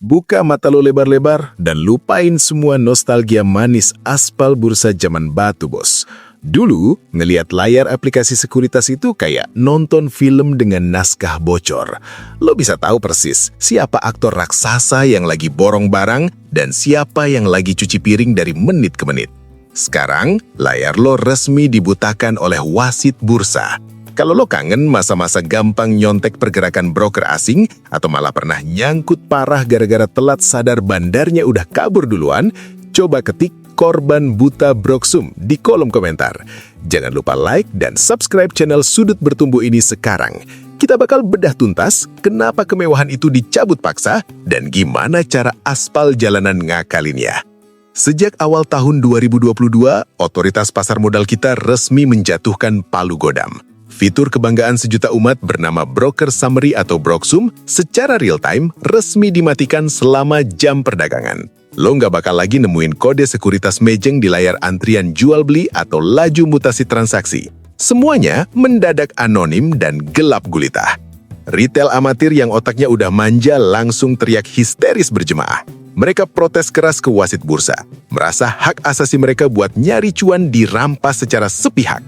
Buka mata lo lebar-lebar dan lupain semua nostalgia manis aspal bursa zaman batu, bos. Dulu, ngeliat layar aplikasi sekuritas itu kayak nonton film dengan naskah bocor. Lo bisa tahu persis siapa aktor raksasa yang lagi borong barang dan siapa yang lagi cuci piring dari menit ke menit. Sekarang, layar lo resmi dibutakan oleh wasit bursa. Kalau lo kangen masa-masa gampang nyontek pergerakan broker asing atau malah pernah nyangkut parah gara-gara telat sadar bandarnya udah kabur duluan, coba ketik korban buta Broksum di kolom komentar. Jangan lupa like dan subscribe channel Sudut Bertumbuh ini sekarang. Kita bakal bedah tuntas kenapa kemewahan itu dicabut paksa dan gimana cara aspal jalanan ngakalinnya. Sejak awal tahun 2022, otoritas pasar modal kita resmi menjatuhkan palu godam. Fitur kebanggaan sejuta umat bernama Broker Summary atau Broksum secara real-time resmi dimatikan selama jam perdagangan. Lo nggak bakal lagi nemuin kode sekuritas mejeng di layar antrian jual-beli atau laju mutasi transaksi. Semuanya mendadak anonim dan gelap gulita. Retail amatir yang otaknya udah manja langsung teriak histeris berjemaah. Mereka protes keras ke wasit bursa, merasa hak asasi mereka buat nyari cuan dirampas secara sepihak.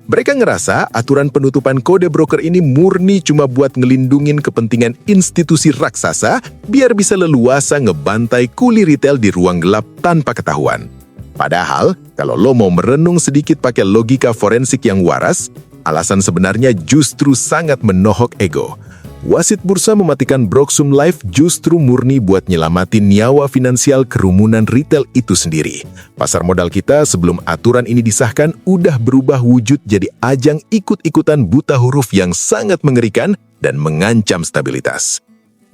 Mereka ngerasa aturan penutupan kode broker ini murni cuma buat ngelindungin kepentingan institusi raksasa biar bisa leluasa ngebantai kuli retail di ruang gelap tanpa ketahuan. Padahal, kalau lo mau merenung sedikit pakai logika forensik yang waras, alasan sebenarnya justru sangat menohok ego. Wasit bursa mematikan Broksum Live justru murni buat nyelamatin nyawa finansial kerumunan retail itu sendiri. Pasar modal kita sebelum aturan ini disahkan udah berubah wujud jadi ajang ikut-ikutan buta huruf yang sangat mengerikan dan mengancam stabilitas.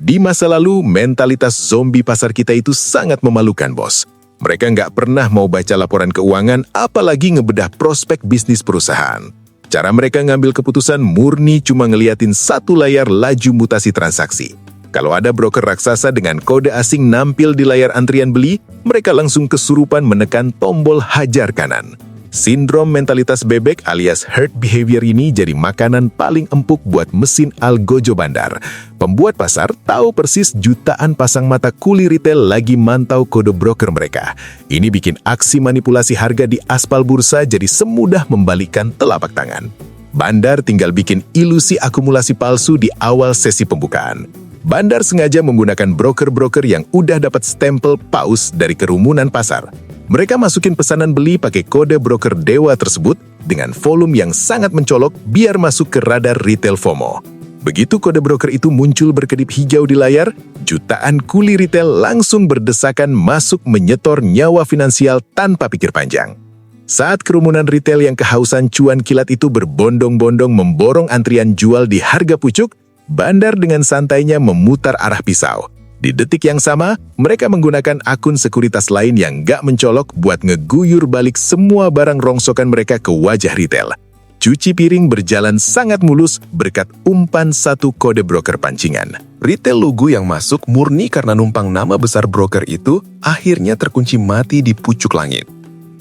Di masa lalu, mentalitas zombie pasar kita itu sangat memalukan, bos. Mereka nggak pernah mau baca laporan keuangan, apalagi ngebedah prospek bisnis perusahaan. Cara mereka ngambil keputusan murni cuma ngeliatin satu layar laju mutasi transaksi. Kalau ada broker raksasa dengan kode asing nampil di layar antrian beli, mereka langsung kesurupan menekan tombol hajar kanan. Sindrom mentalitas bebek alias herd behavior ini jadi makanan paling empuk buat mesin algojo bandar. Pembuat pasar tahu persis jutaan pasang mata kuli retail lagi mantau kode broker mereka. Ini bikin aksi manipulasi harga di aspal bursa jadi semudah membalikkan telapak tangan. Bandar tinggal bikin ilusi akumulasi palsu di awal sesi pembukaan. Bandar sengaja menggunakan broker-broker yang udah dapat stempel paus dari kerumunan pasar. Mereka masukin pesanan beli pakai kode broker dewa tersebut dengan volume yang sangat mencolok biar masuk ke radar retail FOMO. Begitu kode broker itu muncul berkedip hijau di layar, jutaan kuli retail langsung berdesakan masuk menyetor nyawa finansial tanpa pikir panjang. Saat kerumunan retail yang kehausan cuan kilat itu berbondong-bondong memborong antrian jual di harga pucuk, bandar dengan santainya memutar arah pisau. Di detik yang sama, mereka menggunakan akun sekuritas lain yang gak mencolok buat ngeguyur balik semua barang rongsokan mereka ke wajah retail. Cuci piring berjalan sangat mulus berkat umpan satu kode broker pancingan. Retail logo yang masuk murni karena numpang nama besar broker itu akhirnya terkunci mati di pucuk langit.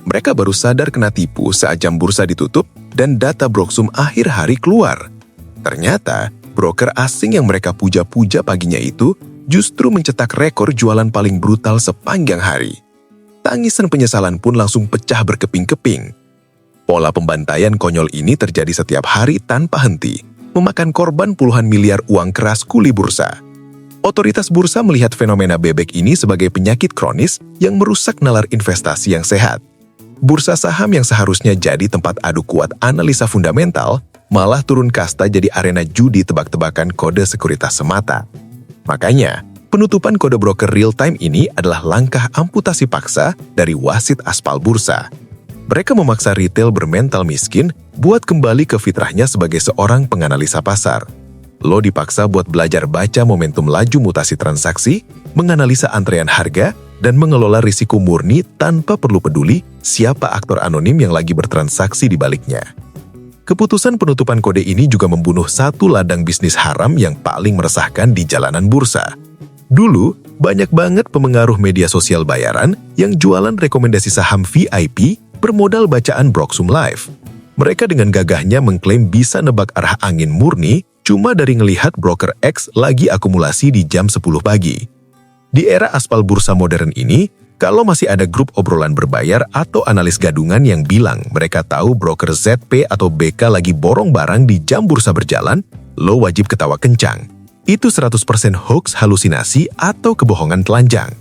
Mereka baru sadar kena tipu saat jam bursa ditutup dan data Broksum akhir hari keluar. Ternyata, broker asing yang mereka puja-puja paginya itu justru mencetak rekor jualan paling brutal sepanjang hari. Tangisan penyesalan pun langsung pecah berkeping-keping. Pola pembantaian konyol ini terjadi setiap hari tanpa henti, memakan korban puluhan miliar uang keras kuli bursa. Otoritas bursa melihat fenomena bebek ini sebagai penyakit kronis yang merusak nalar investasi yang sehat. Bursa saham yang seharusnya jadi tempat adu kuat analisa fundamental, malah turun kasta jadi arena judi tebak-tebakan kode sekuritas semata. Makanya, penutupan kode broker real-time ini adalah langkah amputasi paksa dari wasit aspal bursa. Mereka memaksa retail bermental miskin buat kembali ke fitrahnya sebagai seorang penganalisa pasar. Lo dipaksa buat belajar baca momentum laju mutasi transaksi, menganalisa antrean harga, dan mengelola risiko murni tanpa perlu peduli siapa aktor anonim yang lagi bertransaksi di baliknya. Keputusan penutupan kode ini juga membunuh satu ladang bisnis haram yang paling meresahkan di jalanan bursa. Dulu, banyak banget pemengaruh media sosial bayaran yang jualan rekomendasi saham VIP bermodal bacaan Broksum Live. Mereka dengan gagahnya mengklaim bisa nebak arah angin murni cuma dari ngelihat broker X lagi akumulasi di jam 10 pagi. Di era aspal bursa modern ini, kalau masih ada grup obrolan berbayar atau analis gadungan yang bilang mereka tahu broker ZP atau BK lagi borong barang di jam bursa berjalan, lo wajib ketawa kencang. Itu 100% hoax, halusinasi, atau kebohongan telanjang.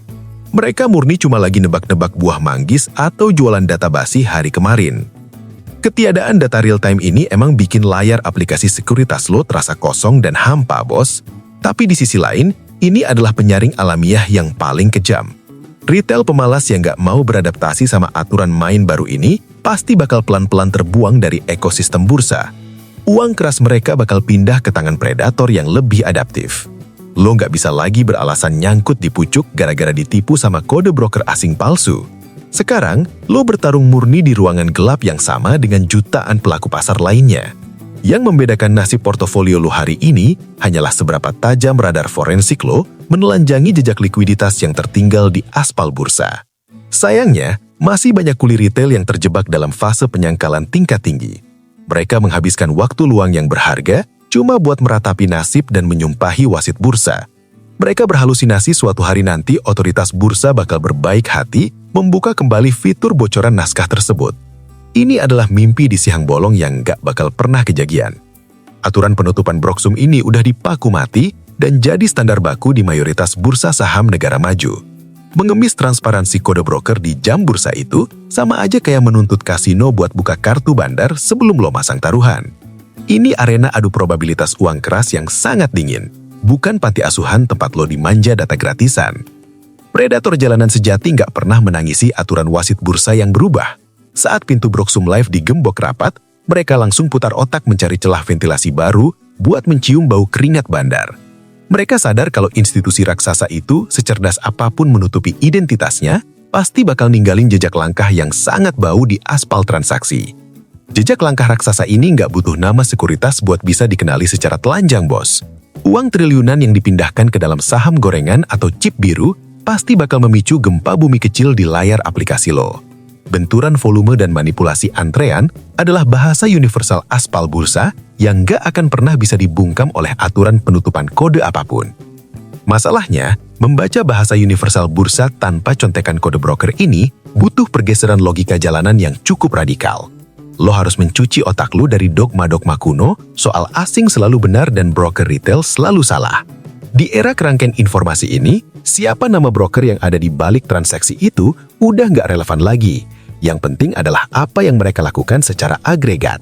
Mereka murni cuma lagi nebak-nebak buah manggis atau jualan data basi hari kemarin. Ketiadaan data real-time ini emang bikin layar aplikasi sekuritas lo terasa kosong dan hampa, bos. Tapi di sisi lain, ini adalah penyaring alamiah yang paling kejam. Retail pemalas yang nggak mau beradaptasi sama aturan main baru ini pasti bakal pelan-pelan terbuang dari ekosistem bursa. Uang keras mereka bakal pindah ke tangan predator yang lebih adaptif. Lo nggak bisa lagi beralasan nyangkut di pucuk gara-gara ditipu sama kode broker asing palsu. Sekarang, lo bertarung murni di ruangan gelap yang sama dengan jutaan pelaku pasar lainnya. Yang membedakan nasib portofolio lo hari ini hanyalah seberapa tajam radar forensik lo menelanjangi jejak likuiditas yang tertinggal di aspal bursa. Sayangnya, masih banyak kuli retail yang terjebak dalam fase penyangkalan tingkat tinggi. Mereka menghabiskan waktu luang yang berharga cuma buat meratapi nasib dan menyumpahi wasit bursa. Mereka berhalusinasi suatu hari nanti otoritas bursa bakal berbaik hati membuka kembali fitur bocoran naskah tersebut. Ini adalah mimpi di siang bolong yang nggak bakal pernah kejadian. Aturan penutupan Broksum ini udah dipaku mati dan jadi standar baku di mayoritas bursa saham negara maju. Mengemis transparansi kode broker di jam bursa itu sama aja kayak menuntut kasino buat buka kartu bandar sebelum lo masang taruhan. Ini arena adu probabilitas uang keras yang sangat dingin, bukan panti asuhan tempat lo dimanja data gratisan. Predator jalanan sejati nggak pernah menangisi aturan wasit bursa yang berubah. Saat pintu Broksum Live digembok rapat, mereka langsung putar otak mencari celah ventilasi baru buat mencium bau keringat bandar. Mereka sadar kalau institusi raksasa itu, secerdas apapun menutupi identitasnya, pasti bakal ninggalin jejak langkah yang sangat bau di aspal transaksi. Jejak langkah raksasa ini nggak butuh nama sekuritas buat bisa dikenali secara telanjang, bos. Uang triliunan yang dipindahkan ke dalam saham gorengan atau chip biru pasti bakal memicu gempa bumi kecil di layar aplikasi lo. Benturan volume dan manipulasi antrean adalah bahasa universal aspal bursa yang nggak akan pernah bisa dibungkam oleh aturan penutupan kode apapun. Masalahnya, membaca bahasa universal bursa tanpa contekan kode broker ini butuh pergeseran logika jalanan yang cukup radikal. Lo harus mencuci otak lo dari dogma-dogma kuno soal asing selalu benar dan broker retail selalu salah. Di era kerangkeng informasi ini, siapa nama broker yang ada di balik transaksi itu udah nggak relevan lagi. Yang penting adalah apa yang mereka lakukan secara agregat.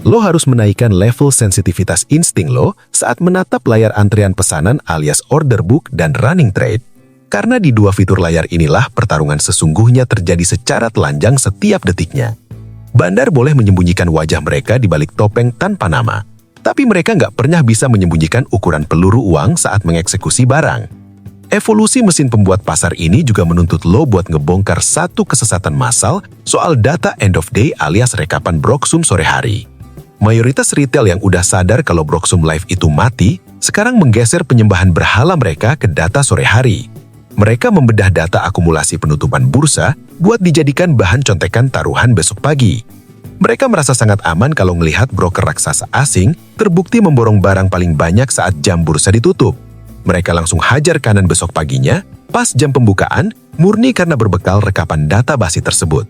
Lo harus menaikkan level sensitivitas insting lo saat menatap layar antrian pesanan alias order book dan running trade. Karena di dua fitur layar inilah pertarungan sesungguhnya terjadi secara telanjang setiap detiknya. Bandar boleh menyembunyikan wajah mereka di balik topeng tanpa nama. Tapi mereka nggak pernah bisa menyembunyikan ukuran peluru uang saat mengeksekusi barang. Evolusi mesin pembuat pasar ini juga menuntut lo buat ngebongkar satu kesesatan massal soal data end of day alias rekapan Broksum sore hari. Mayoritas retail yang udah sadar kalau Broksum Live itu mati, sekarang menggeser penyembahan berhala mereka ke data sore hari. Mereka membedah data akumulasi penutupan bursa buat dijadikan bahan contekan taruhan besok pagi. Mereka merasa sangat aman kalau melihat broker raksasa asing terbukti memborong barang paling banyak saat jam bursa ditutup. Mereka langsung hajar kanan besok paginya, pas jam pembukaan, murni karena berbekal rekapan data basi tersebut.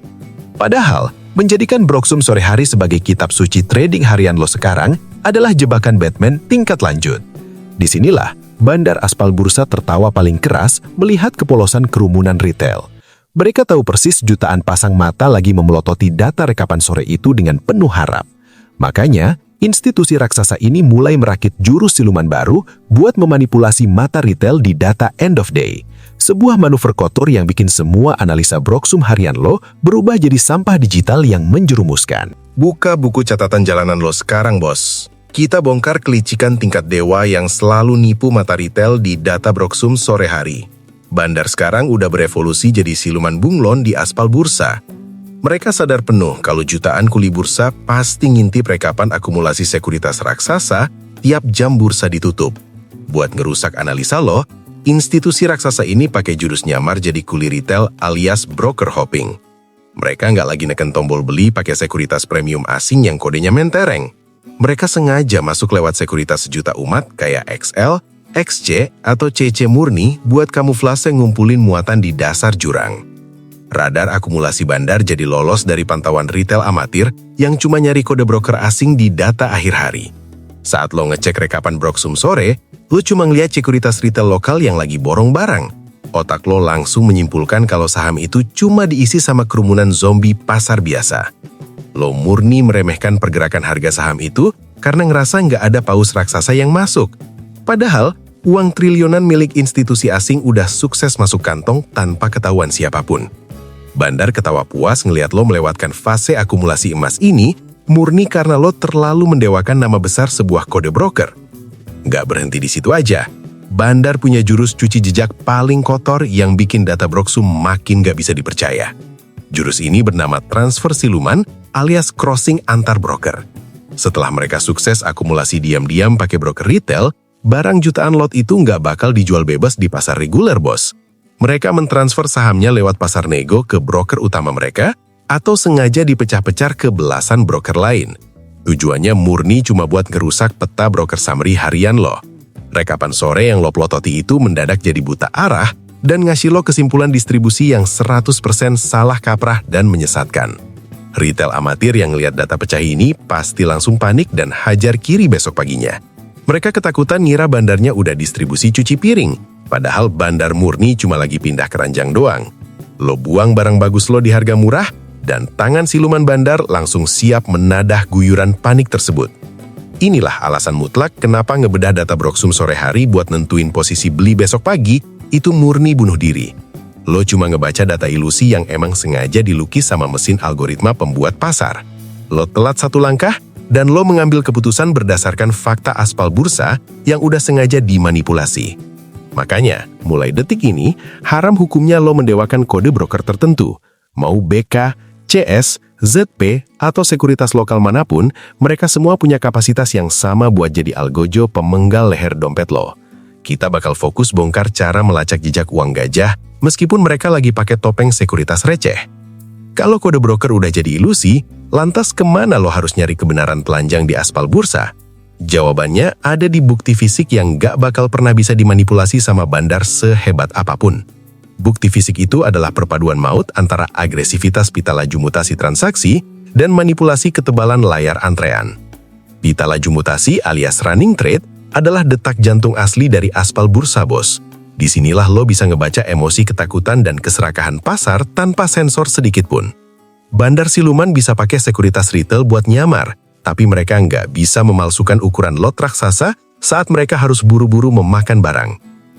Padahal, menjadikan Broksum sore hari sebagai kitab suci trading harian lo sekarang adalah jebakan Batman tingkat lanjut. Disinilah, bandar aspal bursa tertawa paling keras melihat kepolosan kerumunan retail. Mereka tahu persis jutaan pasang mata lagi memelototi data rekapan sore itu dengan penuh harap. Makanya, institusi raksasa ini mulai merakit jurus siluman baru buat memanipulasi mata retail di data end of day. Sebuah manuver kotor yang bikin semua analisa Broksum harian lo berubah jadi sampah digital yang menjerumuskan. Buka buku catatan jalanan lo sekarang, bos. Kita bongkar kelicikan tingkat dewa yang selalu nipu mata retail di data Broksum sore hari. Bandar sekarang udah berevolusi jadi siluman bunglon di aspal bursa. Mereka sadar penuh kalau jutaan kuli bursa pasti ngintip rekapan akumulasi sekuritas raksasa tiap jam bursa ditutup. Buat ngerusak analisa lo, institusi raksasa ini pakai jurus nyamar jadi kuli retail alias broker hopping. Mereka nggak lagi neken tombol beli pakai sekuritas premium asing yang kodenya mentereng. Mereka sengaja masuk lewat sekuritas sejuta umat kayak XL, XC atau CC murni buat kamuflase ngumpulin muatan di dasar jurang. Radar akumulasi bandar jadi lolos dari pantauan retail amatir yang cuma nyari kode broker asing di data akhir hari. Saat lo ngecek rekapan Broksum sore, lo cuma ngeliat sekuritas retail lokal yang lagi borong barang. Otak lo langsung menyimpulkan kalau saham itu cuma diisi sama kerumunan zombie pasar biasa. Lo murni meremehkan pergerakan harga saham itu karena ngerasa nggak ada paus raksasa yang masuk. Padahal, uang triliunan milik institusi asing udah sukses masuk kantong tanpa ketahuan siapapun. Bandar ketawa puas ngelihat lo melewatkan fase akumulasi emas ini murni karena lo terlalu mendewakan nama besar sebuah kode broker. Nggak berhenti di situ aja. Bandar punya jurus cuci jejak paling kotor yang bikin data Broksum makin nggak bisa dipercaya. Jurus ini bernama transfer siluman alias crossing antar broker. Setelah mereka sukses akumulasi diam-diam pakai broker retail, barang jutaan lot itu nggak bakal dijual bebas di pasar reguler, bos. Mereka mentransfer sahamnya lewat pasar nego ke broker utama mereka, atau sengaja dipecah-pecah ke belasan broker lain. Tujuannya murni cuma buat ngerusak peta broker summary harian lo. Rekapan sore yang lo plototi itu mendadak jadi buta arah, dan ngasih lo kesimpulan distribusi yang 100% salah kaprah dan menyesatkan. Retail amatir yang lihat data pecah ini pasti langsung panik dan hajar kiri besok paginya. Mereka ketakutan ngira bandarnya udah distribusi cuci piring. Padahal bandar murni cuma lagi pindah keranjang doang. Lo buang barang bagus lo di harga murah, dan tangan siluman bandar langsung siap menadah guyuran panik tersebut. Inilah alasan mutlak kenapa ngebedah data Broksum sore hari buat nentuin posisi beli besok pagi, itu murni bunuh diri. Lo cuma ngebaca data ilusi yang emang sengaja dilukis sama mesin algoritma pembuat pasar. Lo telat satu langkah, dan lo mengambil keputusan berdasarkan fakta aspal bursa yang udah sengaja dimanipulasi. Makanya, mulai detik ini, haram hukumnya lo mendewakan kode broker tertentu. Mau BK, CS, ZP, atau sekuritas lokal manapun, mereka semua punya kapasitas yang sama buat jadi algojo pemenggal leher dompet lo. Kita bakal fokus bongkar cara melacak jejak uang gajah, meskipun mereka lagi pakai topeng sekuritas receh. Kalau kode broker udah jadi ilusi, lantas kemana lo harus nyari kebenaran telanjang di aspal bursa? Jawabannya ada di bukti fisik yang gak bakal pernah bisa dimanipulasi sama bandar sehebat apapun. Bukti fisik itu adalah perpaduan maut antara agresivitas pita laju mutasi transaksi dan manipulasi ketebalan layar antrean. Pita laju mutasi alias running trade adalah detak jantung asli dari aspal bursa, bos. Disinilah lo bisa ngebaca emosi ketakutan dan keserakahan pasar tanpa sensor sedikit pun. Bandar siluman bisa pakai sekuritas retail buat nyamar, tapi mereka nggak bisa memalsukan ukuran lot raksasa saat mereka harus buru-buru memakan barang.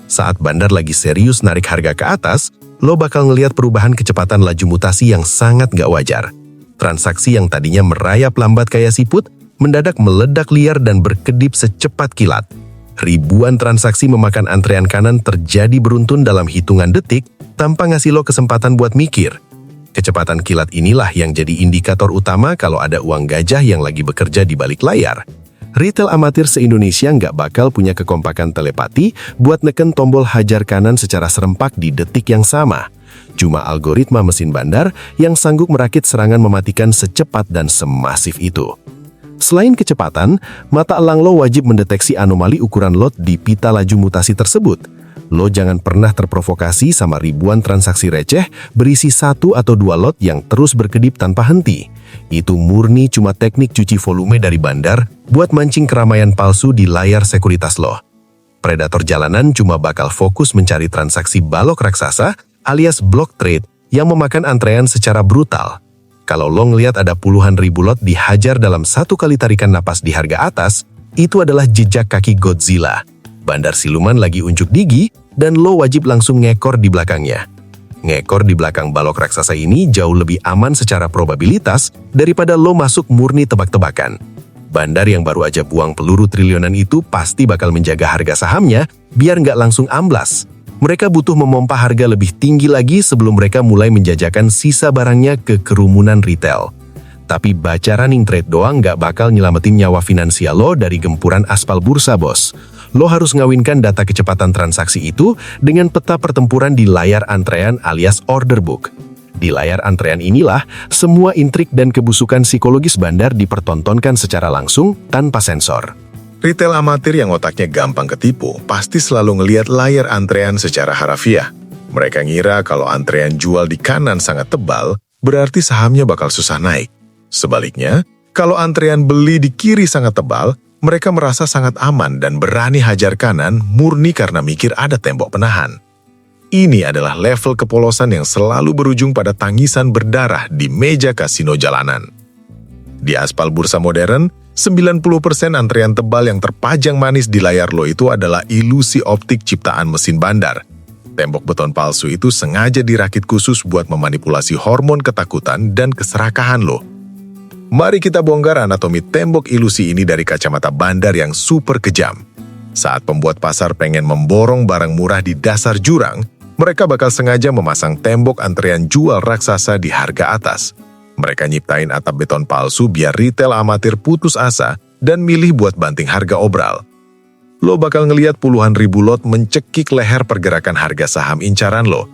Saat bandar lagi serius narik harga ke atas, lo bakal ngelihat perubahan kecepatan laju mutasi yang sangat nggak wajar. Transaksi yang tadinya merayap lambat kayak siput, mendadak meledak liar dan berkedip secepat kilat. Ribuan transaksi memakan antrean kanan terjadi beruntun dalam hitungan detik tanpa ngasih lo kesempatan buat mikir. Kecepatan kilat inilah yang jadi indikator utama kalau ada uang gajah yang lagi bekerja di balik layar. Retail amatir se-Indonesia nggak bakal punya kekompakan telepati buat neken tombol hajar kanan secara serempak di detik yang sama. Cuma algoritma mesin bandar yang sanggup merakit serangan mematikan secepat dan semasif itu. Selain kecepatan, mata elang lo wajib mendeteksi anomali ukuran lot di pita laju mutasi tersebut. Lo jangan pernah terprovokasi sama ribuan transaksi receh berisi 1 atau 2 lot yang terus berkedip tanpa henti. Itu murni cuma teknik cuci volume dari bandar buat mancing keramaian palsu di layar sekuritas lo. Predator jalanan cuma bakal fokus mencari transaksi balok raksasa alias block trade yang memakan antrean secara brutal. Kalau lo ngelihat ada puluhan ribu lot dihajar dalam satu kali tarikan napas di harga atas, itu adalah jejak kaki Godzilla. Bandar siluman lagi unjuk gigi, dan lo wajib langsung ngekor di belakangnya. Ngekor di belakang balok raksasa ini jauh lebih aman secara probabilitas daripada lo masuk murni tebak-tebakan. Bandar yang baru aja buang peluru triliunan itu pasti bakal menjaga harga sahamnya biar nggak langsung amblas. Mereka butuh memompa harga lebih tinggi lagi sebelum mereka mulai menjajakan sisa barangnya ke kerumunan retail. Tapi baca running trade doang nggak bakal nyelamatin nyawa finansial lo dari gempuran aspal bursa, bos. Lo harus ngawinkan data kecepatan transaksi itu dengan peta pertempuran di layar antrean alias order book. Di layar antrean inilah, semua intrik dan kebusukan psikologis bandar dipertontonkan secara langsung tanpa sensor. Retail amatir yang otaknya gampang ketipu pasti selalu ngelihat layar antrean secara harafiah. Mereka ngira kalau antrean jual di kanan sangat tebal, berarti sahamnya bakal susah naik. Sebaliknya, kalau antrean beli di kiri sangat tebal, mereka merasa sangat aman dan berani hajar kanan murni karena mikir ada tembok penahan. Ini adalah level kepolosan yang selalu berujung pada tangisan berdarah di meja kasino jalanan. Di aspal bursa modern, 90% antrean tebal yang terpajang manis di layar lo itu adalah ilusi optik ciptaan mesin bandar. Tembok beton palsu itu sengaja dirakit khusus buat memanipulasi hormon ketakutan dan keserakahan lo. Mari kita bongkar anatomi tembok ilusi ini dari kacamata bandar yang super kejam. Saat pembuat pasar pengen memborong barang murah di dasar jurang, mereka bakal sengaja memasang tembok antrean jual raksasa di harga atas. Mereka nyiptain atap beton palsu biar retail amatir putus asa dan milih buat banting harga obral. Lo bakal ngeliat puluhan ribu lot mencekik leher pergerakan harga saham incaran lo.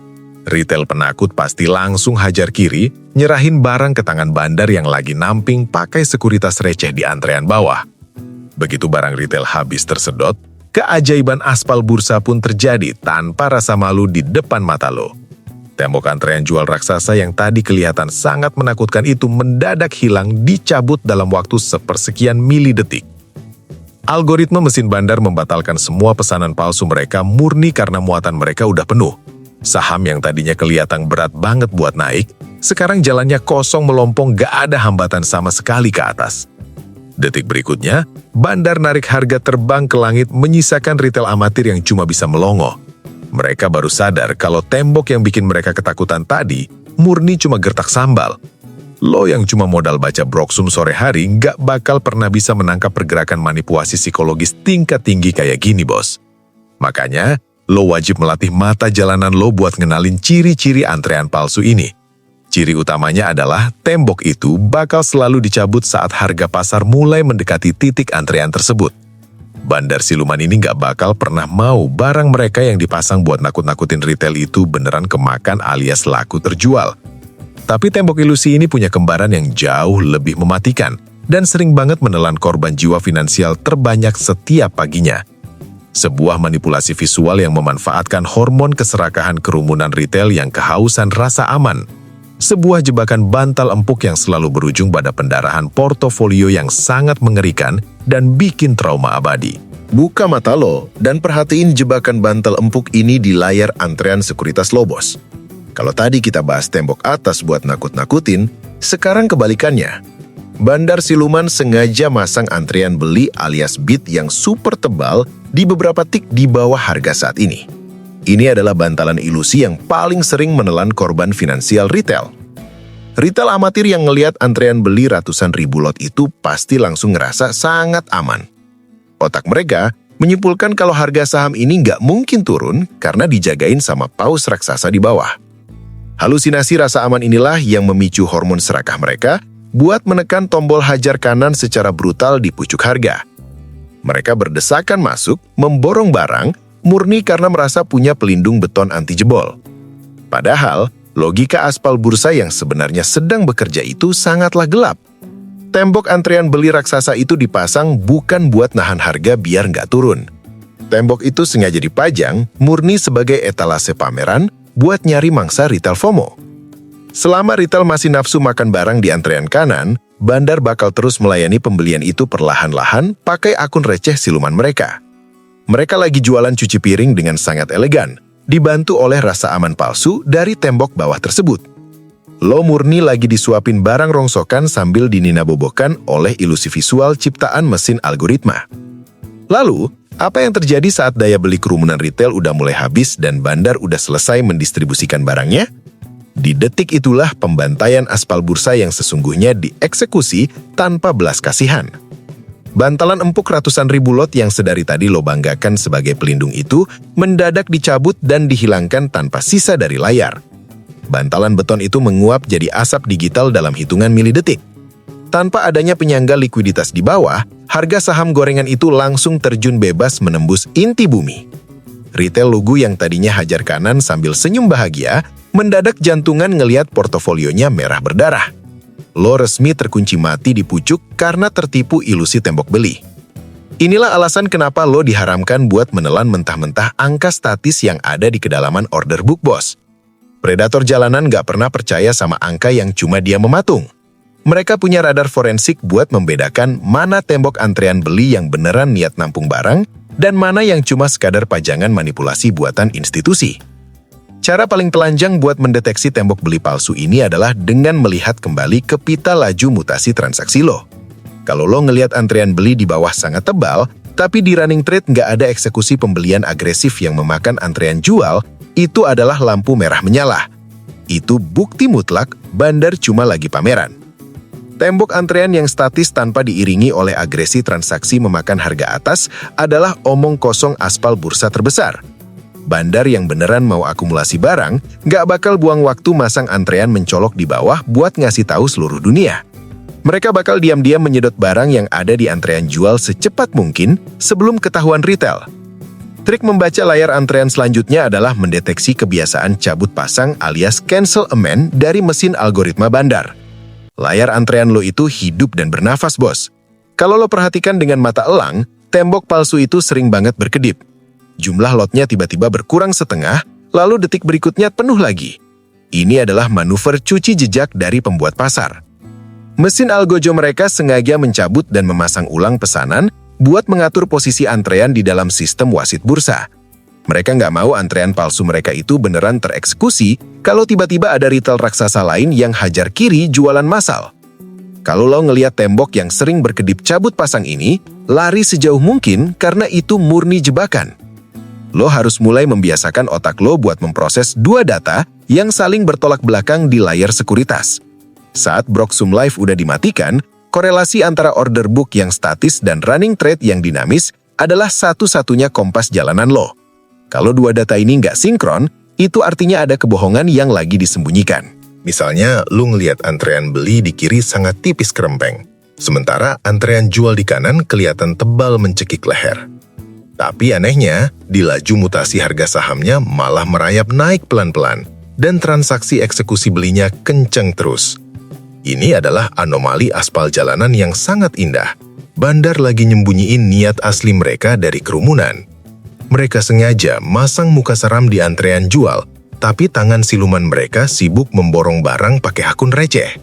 Retail penakut pasti langsung hajar kiri, nyerahin barang ke tangan bandar yang lagi namping pakai sekuritas receh di antrean bawah. Begitu barang retail habis tersedot, keajaiban aspal bursa pun terjadi tanpa rasa malu di depan mata lo. Tembok antrean jual raksasa yang tadi kelihatan sangat menakutkan itu mendadak hilang dicabut dalam waktu sepersekian milidetik. Algoritma mesin bandar membatalkan semua pesanan palsu mereka murni karena muatan mereka udah penuh. Saham yang tadinya kelihatan berat banget buat naik, sekarang jalannya kosong melompong gak ada hambatan sama sekali ke atas. Detik berikutnya, bandar narik harga terbang ke langit menyisakan retail amatir yang cuma bisa melongo. Mereka baru sadar kalau tembok yang bikin mereka ketakutan tadi murni cuma gertak sambal. Lo yang cuma modal baca broksum sore hari nggak bakal pernah bisa menangkap pergerakan manipulasi psikologis tingkat tinggi kayak gini, bos. Makanya, lo wajib melatih mata jalanan lo buat ngenalin ciri-ciri antrean palsu ini. Ciri utamanya adalah tembok itu bakal selalu dicabut saat harga pasar mulai mendekati titik antrean tersebut. Bandar siluman ini nggak bakal pernah mau barang mereka yang dipasang buat nakut-nakutin retail itu beneran kemakan alias laku terjual. Tapi tembok ilusi ini punya kembaran yang jauh lebih mematikan dan sering banget menelan korban jiwa finansial terbanyak setiap paginya. Sebuah manipulasi visual yang memanfaatkan hormon keserakahan kerumunan retail yang kehausan rasa aman. Sebuah jebakan bantal empuk yang selalu berujung pada pendarahan portofolio yang sangat mengerikan dan bikin trauma abadi. Buka mata lo dan perhatiin jebakan bantal empuk ini di layar antrean sekuritas lo, bos. Kalau tadi kita bahas tembok atas buat nakut-nakutin, sekarang kebalikannya. Bandar siluman sengaja masang antrean beli alias bid yang super tebal di beberapa tik di bawah harga saat ini. Ini adalah bantalan ilusi yang paling sering menelan korban finansial retail. Retail amatir yang ngelihat antrean beli ratusan ribu lot itu pasti langsung ngerasa sangat aman. Otak mereka menyimpulkan kalau harga saham ini nggak mungkin turun karena dijagain sama paus raksasa di bawah. Halusinasi rasa aman inilah yang memicu hormon serakah mereka buat menekan tombol hajar kanan secara brutal di pucuk harga. Mereka berdesakan masuk, memborong barang, murni karena merasa punya pelindung beton anti jebol. Padahal, logika aspal bursa yang sebenarnya sedang bekerja itu sangatlah gelap. Tembok antrean beli raksasa itu dipasang bukan buat nahan harga biar nggak turun. Tembok itu sengaja dipajang murni sebagai etalase pameran buat nyari mangsa retail FOMO. Selama retail masih nafsu makan barang di antrean kanan, bandar bakal terus melayani pembelian itu perlahan-lahan pakai akun receh siluman mereka. Mereka lagi jualan cuci piring dengan sangat elegan, dibantu oleh rasa aman palsu dari tembok bawah tersebut. Lo murni lagi disuapin barang rongsokan sambil dininabobokan oleh ilusi visual ciptaan mesin algoritma. Lalu, apa yang terjadi saat daya beli kerumunan retail udah mulai habis dan bandar udah selesai mendistribusikan barangnya? Di detik itulah pembantaian aspal bursa yang sesungguhnya dieksekusi tanpa belas kasihan. Bantalan empuk ratusan ribu lot yang sedari tadi lo banggakan sebagai pelindung itu mendadak dicabut dan dihilangkan tanpa sisa dari layar. Bantalan beton itu menguap jadi asap digital dalam hitungan milidetik. Tanpa adanya penyangga likuiditas di bawah, harga saham gorengan itu langsung terjun bebas menembus inti bumi. Retail lugu yang tadinya hajar kanan sambil senyum bahagia, mendadak jantungan ngeliat portofolionya merah berdarah. Lo resmi terkunci mati di pucuk karena tertipu ilusi tembok beli. Inilah alasan kenapa lo diharamkan buat menelan mentah-mentah angka statis yang ada di kedalaman order book, bos. Predator jalanan nggak pernah percaya sama angka yang cuma dia mematung. Mereka punya radar forensik buat membedakan mana tembok antrean beli yang beneran niat nampung barang dan mana yang cuma sekadar pajangan manipulasi buatan institusi. Cara paling telanjang buat mendeteksi tembok beli palsu ini adalah dengan melihat kembali ke pita laju mutasi transaksi lo. Kalau lo ngelihat antrean beli di bawah sangat tebal, tapi di running trade nggak ada eksekusi pembelian agresif yang memakan antrean jual, itu adalah lampu merah menyala. Itu bukti mutlak bandar cuma lagi pameran. Tembok antrean yang statis tanpa diiringi oleh agresi transaksi memakan harga atas adalah omong kosong aspal bursa terbesar. Bandar yang beneran mau akumulasi barang, nggak bakal buang waktu masang antrean mencolok di bawah buat ngasih tahu seluruh dunia. Mereka bakal diam-diam menyedot barang yang ada di antrean jual secepat mungkin sebelum ketahuan retail. Trik membaca layar antrean selanjutnya adalah mendeteksi kebiasaan cabut pasang alias cancel amend dari mesin algoritma bandar. Layar antrean lo itu hidup dan bernafas, bos. Kalau lo perhatikan dengan mata elang, tembok palsu itu sering banget berkedip. Jumlah lotnya tiba-tiba berkurang setengah, lalu detik berikutnya penuh lagi. Ini adalah manuver cuci jejak dari pembuat pasar. Mesin algojo mereka sengaja mencabut dan memasang ulang pesanan buat mengatur posisi antrean di dalam sistem wasit bursa. Mereka nggak mau antrean palsu mereka itu beneran tereksekusi kalau tiba-tiba ada retail raksasa lain yang hajar kiri jualan massal. Kalau lo ngelihat tembok yang sering berkedip cabut pasang ini, lari sejauh mungkin karena itu murni jebakan. Lo harus mulai membiasakan otak lo buat memproses dua data yang saling bertolak belakang di layar sekuritas. Saat Broksum Live udah dimatikan, korelasi antara order book yang statis dan running trade yang dinamis adalah satu-satunya kompas jalanan lo. Kalau dua data ini nggak sinkron, itu artinya ada kebohongan yang lagi disembunyikan. Misalnya, lu ngelihat antrean beli di kiri sangat tipis kerempeng, sementara antrean jual di kanan kelihatan tebal mencekik leher. Tapi anehnya, di laju mutasi harga sahamnya malah merayap naik pelan-pelan, dan transaksi eksekusi belinya kenceng terus. Ini adalah anomali aspal jalanan yang sangat indah. Bandar lagi nyembunyiin niat asli mereka dari kerumunan. Mereka sengaja masang muka seram di antrean jual, tapi tangan siluman mereka sibuk memborong barang pakai akun receh.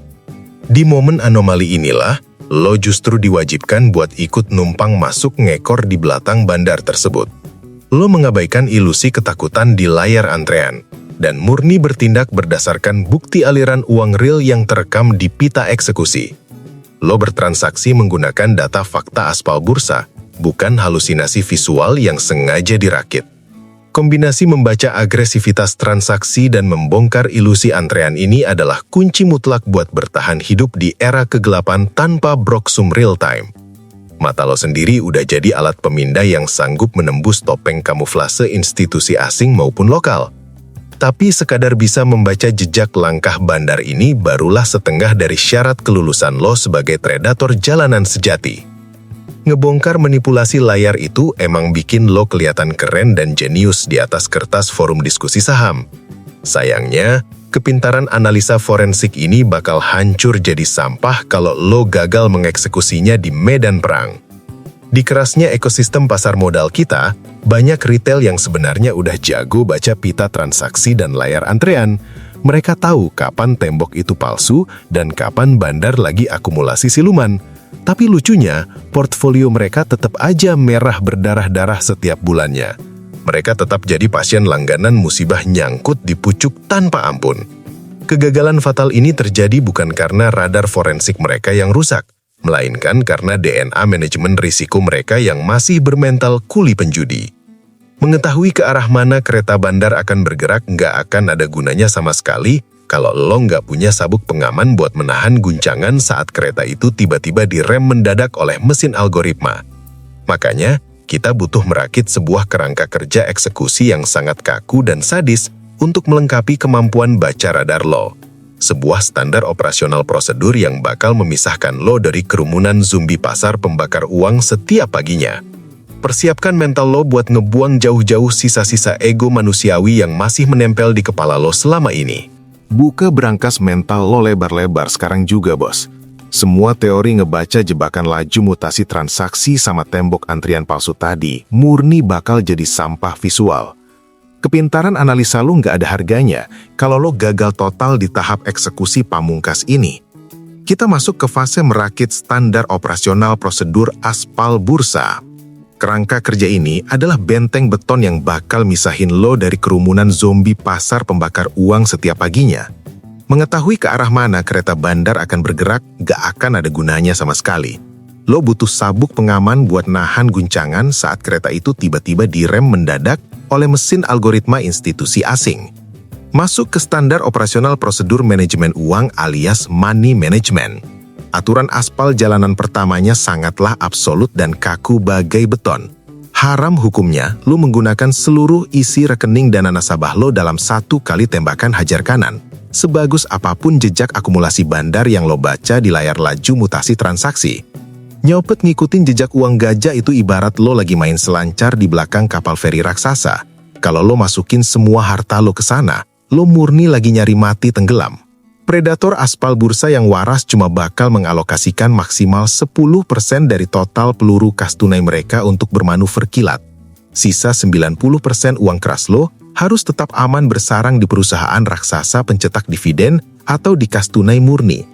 Di momen anomali inilah, lo justru diwajibkan buat ikut numpang masuk ngekor di belakang bandar tersebut. Lo mengabaikan ilusi ketakutan di layar antrean, dan murni bertindak berdasarkan bukti aliran uang real yang terekam di pita eksekusi. Lo bertransaksi menggunakan data fakta aspal bursa, bukan halusinasi visual yang sengaja dirakit. Kombinasi membaca agresivitas transaksi dan membongkar ilusi antrean ini adalah kunci mutlak buat bertahan hidup di era kegelapan tanpa Broksum real time. Mata lo sendiri udah jadi alat pemindai yang sanggup menembus topeng kamuflase institusi asing maupun lokal. Tapi sekadar bisa membaca jejak langkah bandar ini barulah setengah dari syarat kelulusan lo sebagai predator jalanan sejati. Ngebongkar manipulasi layar itu emang bikin lo kelihatan keren dan jenius di atas kertas forum diskusi saham. Sayangnya, kepintaran analisa forensik ini bakal hancur jadi sampah kalau lo gagal mengeksekusinya di medan perang. Di kerasnya ekosistem pasar modal kita, banyak retail yang sebenarnya udah jago baca pita transaksi dan layar antrean. Mereka tahu kapan tembok itu palsu dan kapan bandar lagi akumulasi siluman. Tapi lucunya, portfolio mereka tetap aja merah berdarah-darah setiap bulannya. Mereka tetap jadi pasien langganan musibah nyangkut di pucuk tanpa ampun. Kegagalan fatal ini terjadi bukan karena radar forensik mereka yang rusak, melainkan karena DNA manajemen risiko mereka yang masih bermental kuli penjudi. Mengetahui ke arah mana kereta bandar akan bergerak nggak akan ada gunanya sama sekali kalau lo nggak punya sabuk pengaman buat menahan guncangan saat kereta itu tiba-tiba direm mendadak oleh mesin algoritma. Makanya, kita butuh merakit sebuah kerangka kerja eksekusi yang sangat kaku dan sadis untuk melengkapi kemampuan baca radar lo. Sebuah standar operasional prosedur yang bakal memisahkan lo dari kerumunan zombie pasar pembakar uang setiap paginya. Persiapkan mental lo buat ngebuang jauh-jauh sisa-sisa ego manusiawi yang masih menempel di kepala lo selama ini. Buka berangkas mental lo lebar-lebar sekarang juga, bos. Semua teori ngebaca jebakan laju mutasi transaksi sama tembok antrian palsu tadi murni bakal jadi sampah visual. Kepintaran analisa lo nggak ada harganya kalau lo gagal total di tahap eksekusi pamungkas ini. Kita masuk ke fase merakit standar operasional prosedur aspal bursa. Kerangka kerja ini adalah benteng beton yang bakal misahin lo dari kerumunan zombie pasar pembakar uang setiap paginya. Mengetahui ke arah mana kereta bandar akan bergerak gak akan ada gunanya sama sekali. Lo butuh sabuk pengaman buat nahan guncangan saat kereta itu tiba-tiba direm mendadak oleh mesin algoritma institusi asing. Masuk ke standar operasional prosedur manajemen uang alias money management. Aturan aspal jalanan pertamanya sangatlah absolut dan kaku bagai beton. Haram hukumnya, lo menggunakan seluruh isi rekening dana nasabah lo dalam satu kali tembakan hajar kanan. Sebagus apapun jejak akumulasi bandar yang lo baca di layar laju mutasi transaksi. Nyopet ngikutin jejak uang gajah itu ibarat lo lagi main selancar di belakang kapal feri raksasa. Kalau lo masukin semua harta lo ke sana, lo murni lagi nyari mati tenggelam. Predator aspal bursa yang waras cuma bakal mengalokasikan maksimal 10% dari total peluru kas tunai mereka untuk bermanuver kilat. Sisa 90% uang keras lo harus tetap aman bersarang di perusahaan raksasa pencetak dividen atau di kas tunai murni.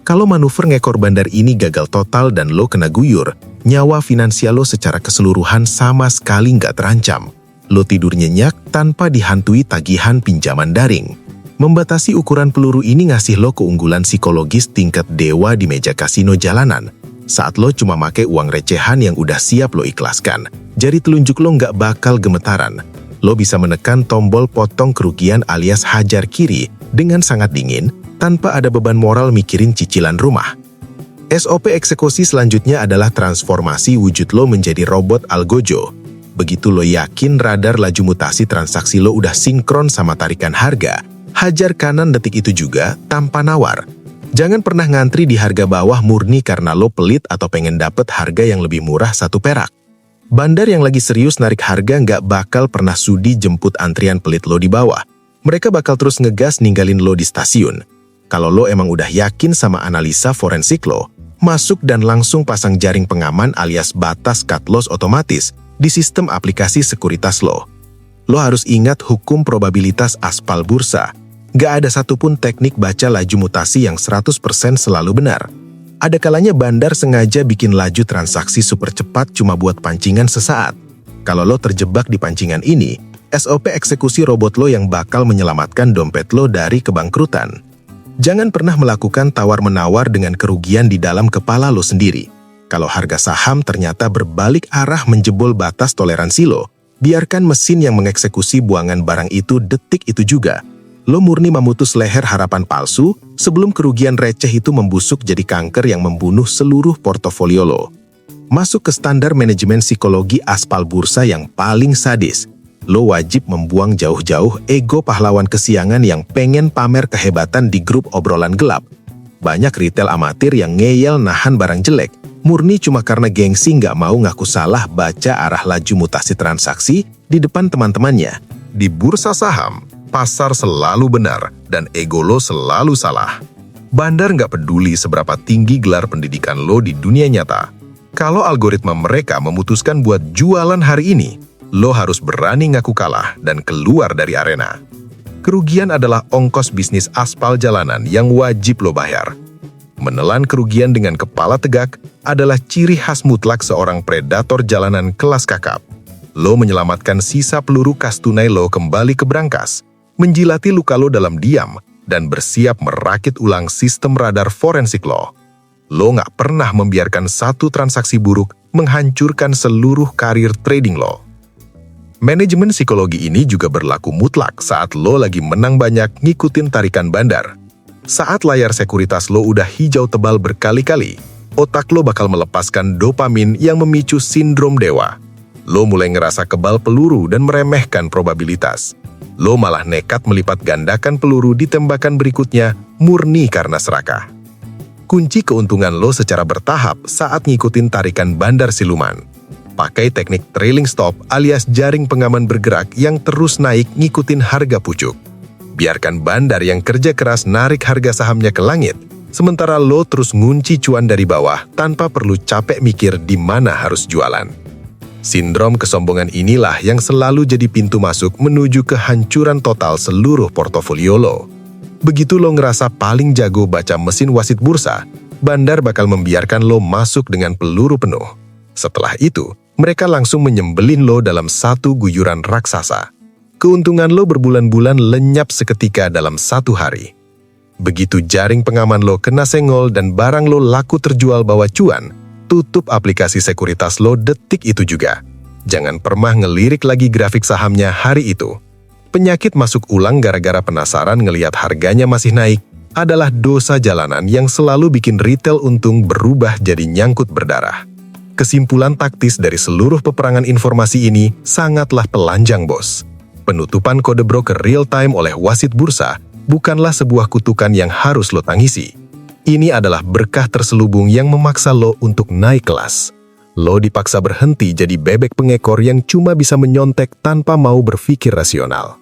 Kalau manuver ngekor bandar ini gagal total dan lo kena guyur, nyawa finansial lo secara keseluruhan sama sekali nggak terancam. Lo tidur nyenyak tanpa dihantui tagihan pinjaman daring. Membatasi ukuran peluru ini ngasih lo keunggulan psikologis tingkat dewa di meja kasino jalanan. Saat lo cuma make uang recehan yang udah siap lo ikhlaskan, jari telunjuk lo nggak bakal gemetaran. Lo bisa menekan tombol potong kerugian alias hajar kiri dengan sangat dingin, tanpa ada beban moral mikirin cicilan rumah. SOP eksekusi selanjutnya adalah transformasi wujud lo menjadi robot algojo. Begitu lo yakin radar laju mutasi transaksi lo udah sinkron sama tarikan harga, hajar kanan detik itu juga tanpa nawar. Jangan pernah ngantri di harga bawah murni karena lo pelit atau pengen dapet harga yang lebih murah 1 perak. Bandar yang lagi serius narik harga nggak bakal pernah sudi jemput antrian pelit lo di bawah. Mereka bakal terus ngegas ninggalin lo di stasiun. Kalau lo emang udah yakin sama analisa forensik lo, masuk dan langsung pasang jaring pengaman alias batas cut loss otomatis di sistem aplikasi sekuritas lo. Lo harus ingat hukum probabilitas aspal bursa. Nggak ada satupun teknik baca laju mutasi yang 100% selalu benar. Ada kalanya bandar sengaja bikin laju transaksi super cepat cuma buat pancingan sesaat. Kalau lo terjebak di pancingan ini, SOP eksekusi robot lo yang bakal menyelamatkan dompet lo dari kebangkrutan. Jangan pernah melakukan tawar-menawar dengan kerugian di dalam kepala lo sendiri. Kalau harga saham ternyata berbalik arah menjebol batas toleransi lo, biarkan mesin yang mengeksekusi buangan barang itu detik itu juga. Lo murni memutus leher harapan palsu sebelum kerugian receh itu membusuk jadi kanker yang membunuh seluruh portofolio lo. Masuk ke standar manajemen psikologi aspal bursa yang paling sadis. Lo wajib membuang jauh-jauh ego pahlawan kesiangan yang pengen pamer kehebatan di grup obrolan gelap. Banyak retail amatir yang ngeyel nahan barang jelek, murni cuma karena gengsi nggak mau ngaku salah baca arah laju mutasi transaksi di depan teman-temannya. Di bursa saham, pasar selalu benar, dan ego lo selalu salah. Bandar nggak peduli seberapa tinggi gelar pendidikan lo di dunia nyata. Kalau algoritma mereka memutuskan buat jualan hari ini, lo harus berani ngaku kalah dan keluar dari arena. Kerugian adalah ongkos bisnis aspal jalanan yang wajib lo bayar. Menelan kerugian dengan kepala tegak adalah ciri khas mutlak seorang predator jalanan kelas kakap. Lo menyelamatkan sisa peluru kas tunai lo kembali ke brankas, menjilati luka lo dalam diam, dan bersiap merakit ulang sistem radar forensik lo. Lo nggak pernah membiarkan satu transaksi buruk menghancurkan seluruh karir trading lo. Manajemen psikologi ini juga berlaku mutlak saat lo lagi menang banyak ngikutin tarikan bandar. Saat layar sekuritas lo udah hijau tebal berkali-kali, otak lo bakal melepaskan dopamin yang memicu sindrom dewa. Lo mulai ngerasa kebal peluru dan meremehkan probabilitas. Lo malah nekat melipat gandakan peluru di tembakan berikutnya murni karena serakah. Kunci keuntungan lo secara bertahap saat ngikutin tarikan bandar siluman. Pakai teknik trailing stop alias jaring pengaman bergerak yang terus naik ngikutin harga pucuk. Biarkan bandar yang kerja keras narik harga sahamnya ke langit. Sementara lo terus ngunci cuan dari bawah tanpa perlu capek mikir di mana harus jualan. Sindrom kesombongan inilah yang selalu jadi pintu masuk menuju kehancuran total seluruh portofolio lo. Begitu lo ngerasa paling jago baca mesin wasit bursa, bandar bakal membiarkan lo masuk dengan peluru penuh. Setelah itu, mereka langsung menyembelin lo dalam satu guyuran raksasa. Keuntungan lo berbulan-bulan lenyap seketika dalam satu hari. Begitu jaring pengaman lo kena senggol dan barang lo laku terjual bawa cuan, tutup aplikasi sekuritas lo detik itu juga. Jangan pernah ngelirik lagi grafik sahamnya hari itu. Penyakit masuk ulang gara-gara penasaran ngelihat harganya masih naik adalah dosa jalanan yang selalu bikin retail untung berubah jadi nyangkut berdarah. Kesimpulan taktis dari seluruh peperangan informasi ini sangatlah telanjang, bos. Penutupan kode broker real-time oleh wasit bursa bukanlah sebuah kutukan yang harus lo tangisi. Ini adalah berkah terselubung yang memaksa lo untuk naik kelas. Lo dipaksa berhenti jadi bebek pengekor yang cuma bisa menyontek tanpa mau berpikir rasional.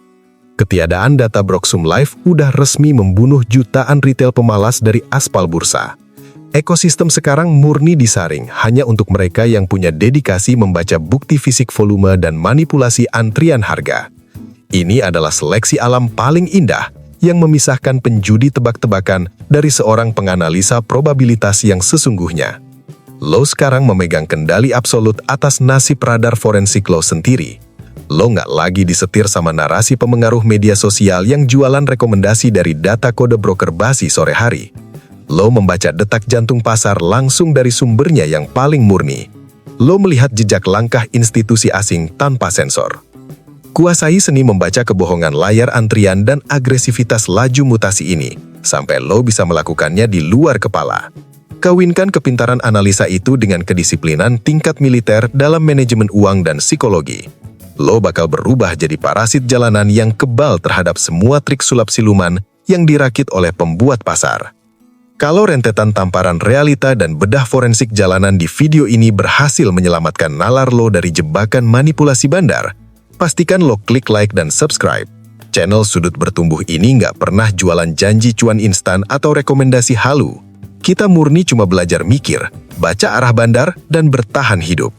Ketiadaan data Broksum Live udah resmi membunuh jutaan retail pemalas dari aspal bursa. Ekosistem sekarang murni disaring hanya untuk mereka yang punya dedikasi membaca bukti fisik volume dan manipulasi antrian harga. Ini adalah seleksi alam paling indah yang memisahkan penjudi tebak-tebakan dari seorang penganalisa probabilitas yang sesungguhnya. Lo sekarang memegang kendali absolut atas nasib radar forensik lo sendiri. Lo nggak lagi disetir sama narasi pemengaruh media sosial yang jualan rekomendasi dari data kode broker basi sore hari. Lo membaca detak jantung pasar langsung dari sumbernya yang paling murni. Lo melihat jejak langkah institusi asing tanpa sensor. Kuasai seni membaca kebohongan layar antrian dan agresivitas laju mutasi ini, sampai lo bisa melakukannya di luar kepala. Kawinkan kepintaran analisa itu dengan kedisiplinan tingkat militer dalam manajemen uang dan psikologi. Lo bakal berubah jadi parasit jalanan yang kebal terhadap semua trik sulap siluman yang dirakit oleh pembuat pasar. Kalau rentetan tamparan realita dan bedah forensik jalanan di video ini berhasil menyelamatkan nalar lo dari jebakan manipulasi bandar, pastikan lo klik like dan subscribe. Channel Sudut Bertumbuh ini nggak pernah jualan janji cuan instan atau rekomendasi halu. Kita murni cuma belajar mikir, baca arah bandar, dan bertahan hidup.